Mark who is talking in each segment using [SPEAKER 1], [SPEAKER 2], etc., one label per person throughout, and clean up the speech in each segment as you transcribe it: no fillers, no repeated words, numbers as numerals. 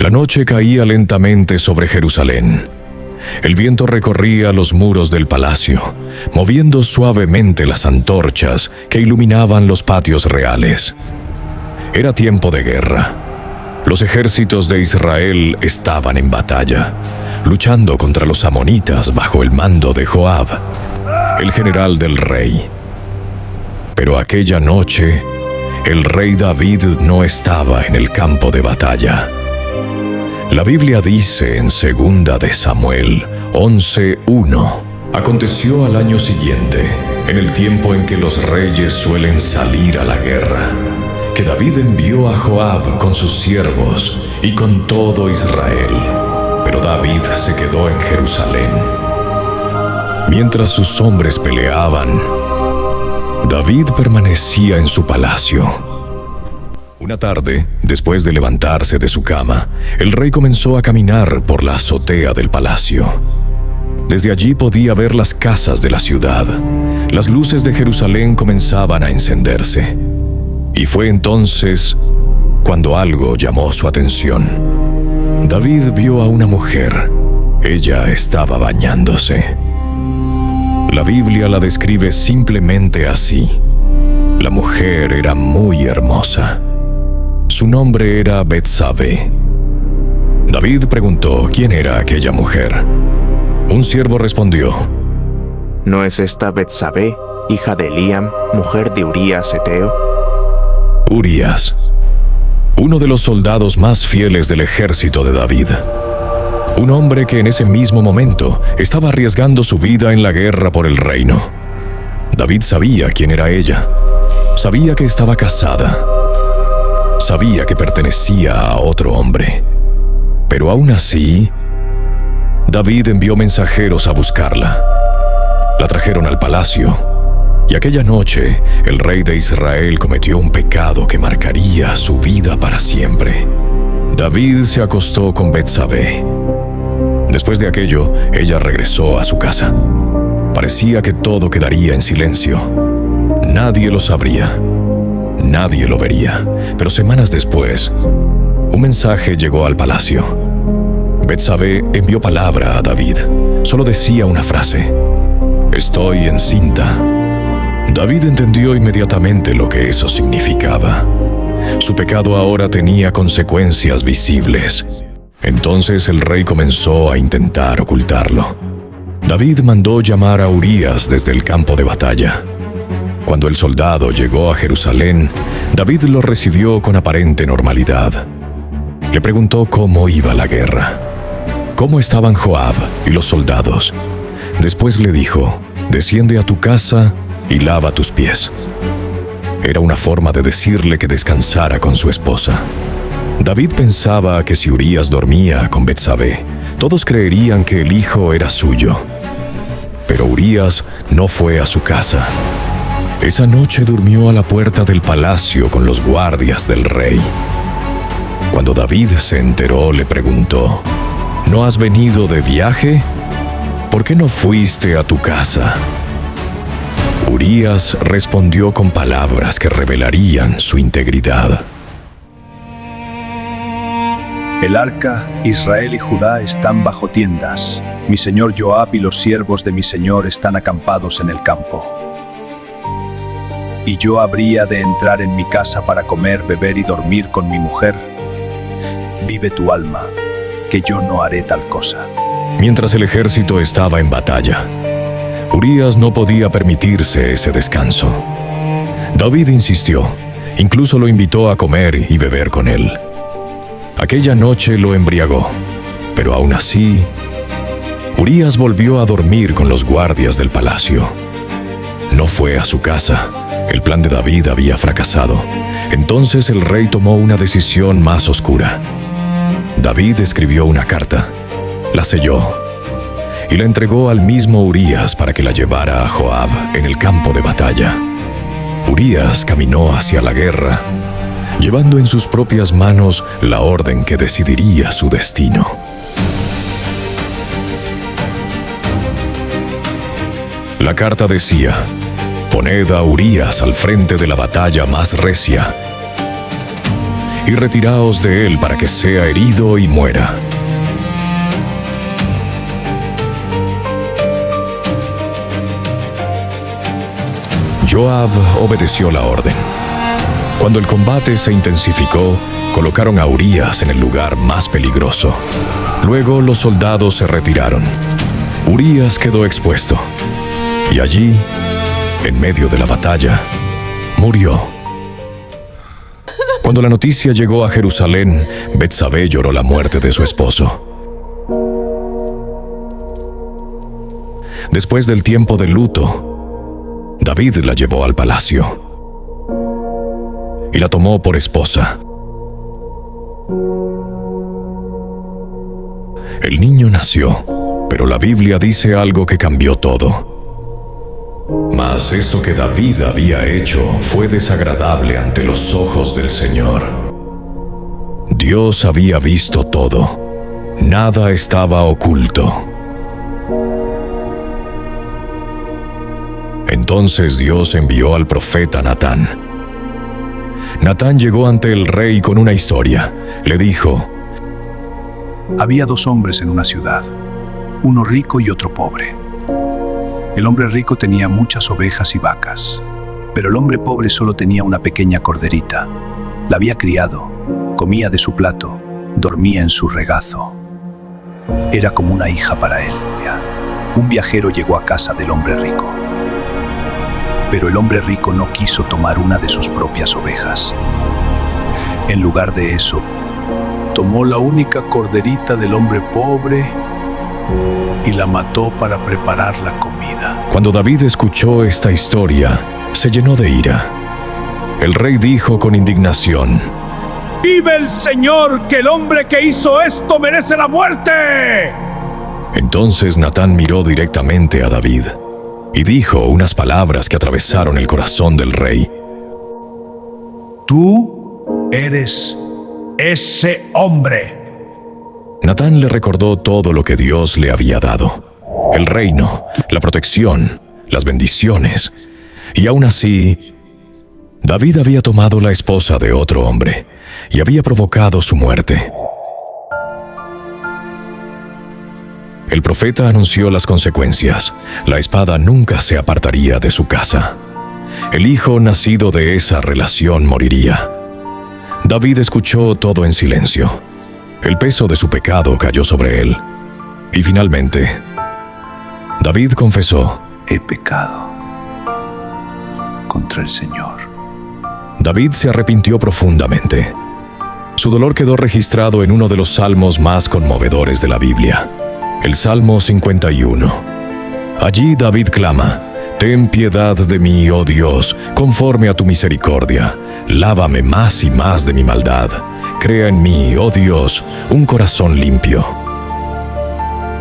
[SPEAKER 1] La noche caía lentamente sobre Jerusalén. El viento recorría los muros del palacio, moviendo suavemente las antorchas que iluminaban los patios reales. Era tiempo de guerra. Los ejércitos de Israel estaban en batalla, luchando contra los amonitas bajo el mando de Joab, el general del rey. Pero aquella noche, el rey David no estaba en el campo de batalla. La Biblia dice en 2 de Samuel 11:1: Aconteció al año siguiente, en el tiempo en que los reyes suelen salir a la guerra, que David envió a Joab con sus siervos y con todo Israel, pero David se quedó en Jerusalén. Mientras sus hombres peleaban, David permanecía en su palacio. Una tarde, después de levantarse de su cama, el rey comenzó a caminar por la azotea del palacio. Desde allí podía ver las casas de la ciudad. Las luces de Jerusalén comenzaban a encenderse. Y fue entonces cuando algo llamó su atención. David vio a una mujer. Ella estaba bañándose. La Biblia la describe simplemente así. La mujer era muy hermosa. Su nombre era Betsabé. David preguntó quién era aquella mujer. Un siervo respondió:
[SPEAKER 2] ¿No es esta Betsabé, hija de Eliam, mujer de Urías Heteo?
[SPEAKER 1] Urías, uno de los soldados más fieles del ejército de David. Un hombre que en ese mismo momento estaba arriesgando su vida en la guerra por el reino. David sabía quién era ella. Sabía que estaba casada. Sabía que pertenecía a otro hombre. Pero aún así, David envió mensajeros a buscarla. La trajeron al palacio, y aquella noche el rey de Israel cometió un pecado que marcaría su vida para siempre. David se acostó con Betsabé. Después de aquello, ella regresó a su casa. Parecía que todo quedaría en silencio. Nadie lo sabría. Nadie lo vería, pero semanas después, un mensaje llegó al palacio. Betsabé envió palabra a David. Solo decía una frase: «Estoy encinta». David entendió inmediatamente lo que eso significaba. Su pecado ahora tenía consecuencias visibles. Entonces el rey comenzó a intentar ocultarlo. David mandó llamar a Urías desde el campo de batalla. Cuando el soldado llegó a Jerusalén, David lo recibió con aparente normalidad. Le preguntó cómo iba la guerra, cómo estaban Joab y los soldados. Después le dijo: «Desciende a tu casa y lava tus pies». Era una forma de decirle que descansara con su esposa. David pensaba que si Urías dormía con Betsabé, todos creerían que el hijo era suyo. Pero Urías no fue a su casa. Esa noche durmió a la puerta del palacio con los guardias del rey. Cuando David se enteró, le preguntó: «¿No has venido de viaje? ¿Por qué no fuiste a tu casa?». Urías respondió con palabras que revelarían su integridad.
[SPEAKER 3] El arca, Israel y Judá están bajo tiendas. Mi señor Joab y los siervos de mi señor están acampados en el campo. ¿Y yo habría de entrar en mi casa para comer, beber y dormir con mi mujer? Vive tu alma, que yo no haré tal cosa».
[SPEAKER 1] Mientras el ejército estaba en batalla, Urías no podía permitirse ese descanso. David insistió, incluso lo invitó a comer y beber con él. Aquella noche lo embriagó, pero aún así, Urías volvió a dormir con los guardias del palacio. No fue a su casa. El plan de David había fracasado. Entonces el rey tomó una decisión más oscura. David escribió una carta, la selló y la entregó al mismo Urías para que la llevara a Joab en el campo de batalla. Urías caminó hacia la guerra, llevando en sus propias manos la orden que decidiría su destino. La carta decía: «Poned a Urías al frente de la batalla más recia y retiraos de él para que sea herido y muera. Joab obedeció la orden. Cuando el combate se intensificó, colocaron a Urías en el lugar más peligroso. Luego los soldados se retiraron. Urías quedó expuesto. Y allí, en medio de la batalla, murió. Cuando la noticia llegó a Jerusalén, Betsabé lloró la muerte de su esposo. Después del tiempo de luto, David la llevó al palacio y la tomó por esposa. El niño nació, pero la Biblia dice algo que cambió todo. Mas esto que David había hecho fue desagradable ante los ojos del Señor. Dios había visto todo. Nada estaba oculto. Entonces Dios envió al profeta Natán. Natán llegó ante el rey con una historia. Le dijo:
[SPEAKER 3] Había dos hombres en una ciudad, uno rico y otro pobre. El hombre rico tenía muchas ovejas y vacas, pero el hombre pobre solo tenía una pequeña corderita. La había criado, comía de su plato, dormía en su regazo. Era como una hija para él. Un viajero llegó a casa del hombre rico, pero el hombre rico no quiso tomar una de sus propias ovejas. En lugar de eso, tomó la única corderita del hombre pobre y la mató para preparar la comida.
[SPEAKER 1] Cuando David escuchó esta historia, se llenó de ira. El rey dijo con indignación:
[SPEAKER 3] ¡Vive el Señor, que el hombre que hizo esto merece la muerte!
[SPEAKER 1] Entonces Natán miró directamente a David y dijo unas palabras que atravesaron el corazón del rey.
[SPEAKER 3] Tú eres ese hombre.
[SPEAKER 1] Natán le recordó todo lo que Dios le había dado: el reino, la protección, las bendiciones. Y aún así, David había tomado la esposa de otro hombre y había provocado su muerte. El profeta anunció las consecuencias. La espada nunca se apartaría de su casa. El hijo nacido de esa relación moriría. David escuchó todo en silencio. El peso de su pecado cayó sobre él. Y finalmente, David confesó:
[SPEAKER 3] He pecado contra el Señor.
[SPEAKER 1] David se arrepintió profundamente. Su dolor quedó registrado en uno de los salmos más conmovedores de la Biblia, el Salmo 51. Allí David clama: Ten piedad de mí, oh Dios, conforme a tu misericordia. Lávame más y más de mi maldad. Crea en mí, oh Dios, un corazón limpio.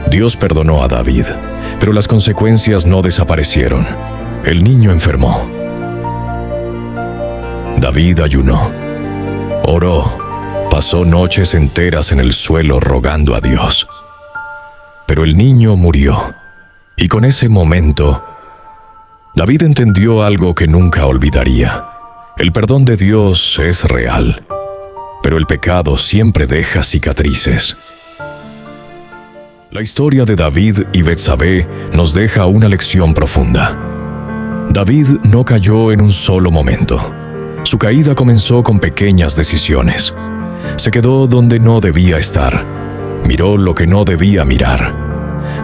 [SPEAKER 1] Dios perdonó a David, pero las consecuencias no desaparecieron. El niño enfermó. David ayunó, oró, pasó noches enteras en el suelo rogando a Dios. Pero el niño murió, y con ese momento, David entendió algo que nunca olvidaría. El perdón de Dios es real, pero el pecado siempre deja cicatrices. La historia de David y Betsabé nos deja una lección profunda. David no cayó en un solo momento. Su caída comenzó con pequeñas decisiones. Se quedó donde no debía estar. Miró lo que no debía mirar.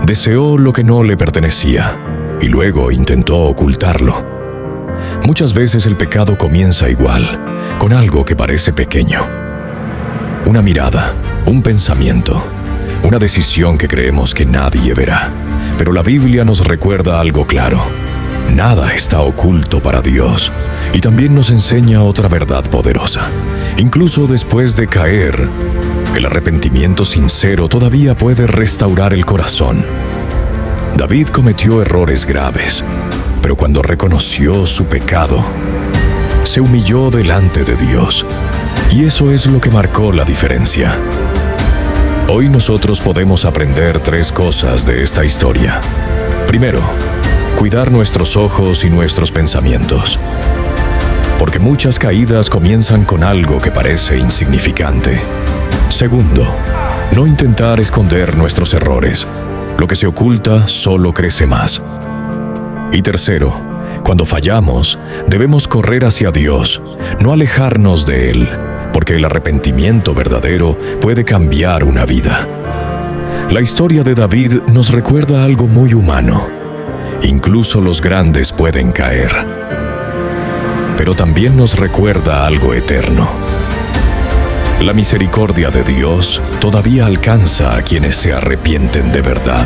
[SPEAKER 1] Deseó lo que no le pertenecía y luego intentó ocultarlo. Muchas veces el pecado comienza igual, con algo que parece pequeño. Una mirada, un pensamiento, una decisión que creemos que nadie verá. Pero la Biblia nos recuerda algo claro: nada está oculto para Dios. Y también nos enseña otra verdad poderosa. Incluso después de caer, el arrepentimiento sincero todavía puede restaurar el corazón. David cometió errores graves, pero cuando reconoció su pecado, se humilló delante de Dios. Y eso es lo que marcó la diferencia. Hoy nosotros podemos aprender 3 cosas de esta historia. Primero, cuidar nuestros ojos y nuestros pensamientos. porque muchas caídas comienzan con algo que parece insignificante. Segundo, no intentar esconder nuestros errores. Lo que se oculta solo crece más. Y tercero, cuando fallamos, debemos correr hacia Dios, no alejarnos de Él, porque el arrepentimiento verdadero puede cambiar una vida. La historia de David nos recuerda algo muy humano. Incluso los grandes pueden caer. Pero también nos recuerda algo eterno. La misericordia de Dios todavía alcanza a quienes se arrepienten de verdad.